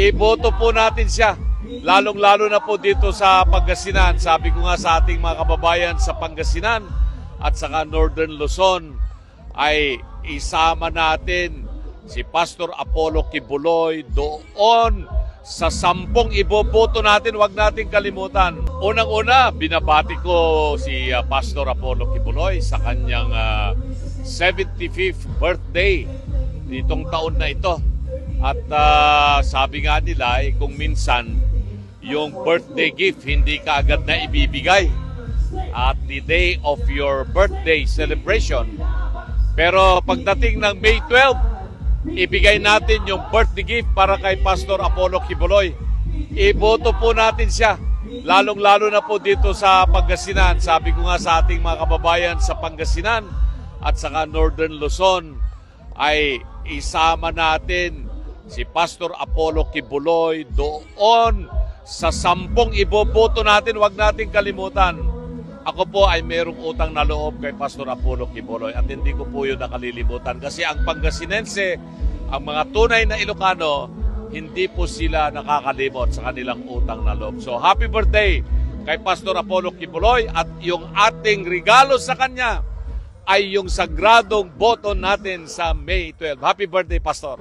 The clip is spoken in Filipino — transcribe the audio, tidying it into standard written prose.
iboto po natin siya. Lalong-lalo na po dito sa Pangasinan. Sabi ko nga sa ating mga kababayan sa Pangasinan at saka Northern Luzon ay isama natin si Pastor Apollo Kibuloy doon sa 10 iboboto natin. Huwag natin kalimutan. Unang-una, binabati ko si Pastor Apollo Kibuloy sa kanyang 75th birthday nitong taon na ito. At sabi nga nila, kung minsan yung birthday gift hindi ka agad na ibibigay at the day of your birthday celebration. Pero pagdating ng May 12, ibigay natin yung birthday gift para kay Pastor Apollo Kibuloy. Iboto po natin siya. Lalong-lalo na po dito sa Pangasinan. Sabi ko nga sa ating mga kababayan sa Pangasinan at saka Northern Luzon ay isama natin si Pastor Apollo Kibuloy doon sa 10 iboboto natin. Huwag natin kalimutan. Ako po ay mayroong utang na loob kay Pastor Apollo Kibuloy at hindi ko po yun nakalilimutan. Kasi ang Pangasinense, ang mga tunay na Ilocano, hindi po sila nakakalimot sa kanilang utang na loob. So happy birthday kay Pastor Apollo Kibuloy at yung ating regalo sa kanya ay yung sagradong boto natin sa May 12. Happy birthday, Pastor!